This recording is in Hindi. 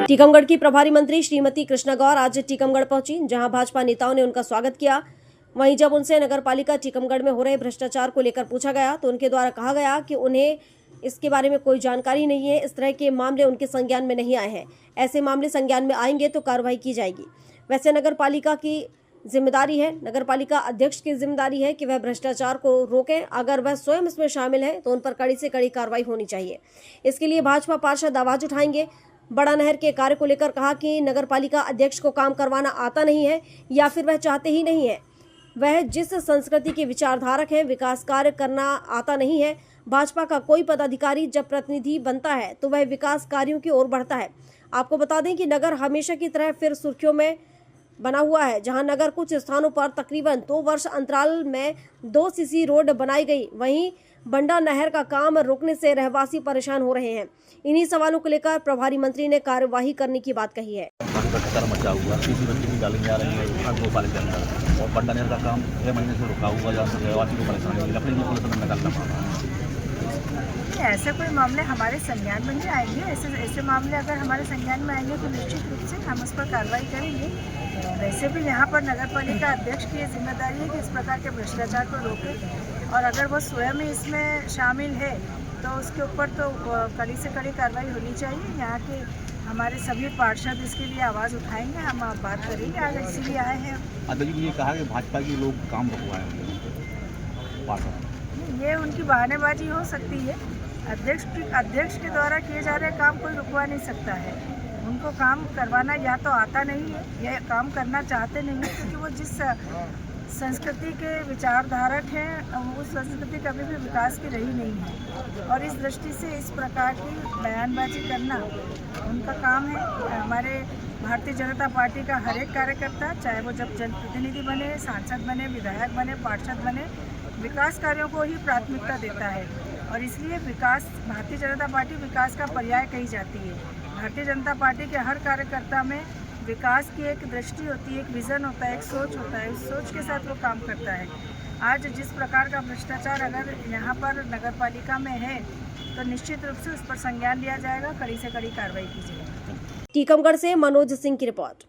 टीकमगढ़ की प्रभारी मंत्री श्रीमती कृष्णा गौर आज टीकमगढ़ पहुंची, जहां भाजपा नेताओं ने उनका स्वागत किया। वहीं जब उनसे नगरपालिका टीकमगढ़ में हो रहे भ्रष्टाचार को लेकर पूछा गया तो उनके द्वारा कहा गया कि उन्हें इसके बारे में कोई जानकारी नहीं है। इस तरह के मामले उनके संज्ञान में नहीं आए हैं। ऐसे मामले संज्ञान में आएंगे तो कार्रवाई की जाएगी। वैसे नगरपालिका की जिम्मेदारी है, नगरपालिका अध्यक्ष की जिम्मेदारी है कि वह भ्रष्टाचार को रोकें। अगर वह स्वयं इसमें शामिल है तो उन पर कड़ी से कड़ी कार्रवाई होनी चाहिए। इसके लिए भाजपा पार्षद आवाज उठाएंगे। बड़ा नहर के कार्य को लेकर कहा कि नगरपालिका अध्यक्ष को काम करवाना आता नहीं है या फिर वह चाहते ही नहीं है। वह जिस संस्कृति के विचारधारक हैं, विकास कार्य करना आता नहीं है। भाजपा का कोई पदाधिकारी जब प्रतिनिधि बनता है तो वह विकास कार्यों की ओर बढ़ता है। आपको बता दें कि नगर हमेशा की तरह फिर सुर्खियों में बना हुआ है, जहां नगर कुछ स्थानों पर तकरीबन 2 वर्ष अंतराल में 2 सीसी रोड बनाई गई। वहीं बंडा नहर का काम रुकने से रहवासी परेशान हो रहे हैं। इन्हीं सवालों को लेकर प्रभारी मंत्री ने कार्यवाही करने की बात कही है। मचा हुआ सीसी रोड की डाली जा रही है 2 साल के अंदर, और बंडा नहर का काम 6 महीने से रुका हुआ, जहाँ से रहवासी को परेशानी हो रही है। अपनी पुलिस में निकालना पड़ रहा है। ऐसे कोई मामले हमारे संज्ञान में नहीं आएंगे। ऐसे मामले अगर हमारे संज्ञान में आएंगे तो निश्चित रूप से हम उस पर कार्रवाई करेंगे। वैसे भी यहाँ पर नगरपालिका अध्यक्ष की जिम्मेदारी है कि इस प्रकार के भ्रष्टाचार को रोके, और अगर वो स्वयं ही इसमें शामिल है तो उसके ऊपर तो कड़ी से कड़ी कार्रवाई होनी चाहिए। यहाँ के हमारे सभी पार्षद इसके लिए आवाज़ उठाएंगे, हम बात करेंगे। आज इसीलिए आए हैं। अध्यक्ष जी ने कहा कि भाजपा के लोग काम रुकवाए, ये उनकी बहानेबाजी हो सकती है। अध्यक्ष के द्वारा किए जा रहे काम कोई रुकवा नहीं सकता है। उनको काम करवाना या तो आता नहीं है या काम करना चाहते नहीं है, क्योंकि वो जिस संस्कृति के विचारधारक हैं उस संस्कृति कभी भी विकास की रही नहीं है, और इस दृष्टि से इस प्रकार की बयानबाजी करना उनका काम है। हमारे भारतीय जनता पार्टी का हर एक कार्यकर्ता, चाहे वो जब जनप्रतिनिधि बने, सांसद बने, विधायक बने, पार्षद बने, विकास कार्यों को ही प्राथमिकता देता है। और इसलिए भारतीय जनता पार्टी विकास का पर्याय कही जाती है। भारतीय जनता पार्टी के हर कार्यकर्ता में विकास की एक दृष्टि होती है, एक विज़न होता है, एक सोच होता है। उस सोच के साथ वो काम करता है। आज जिस प्रकार का भ्रष्टाचार अगर यहाँ पर नगरपालिका में है तो निश्चित रूप से उस पर संज्ञान लिया जाएगा, कड़ी से कड़ी कार्रवाई की जाएगी। टीकमगढ़ से मनोज सिंह की रिपोर्ट।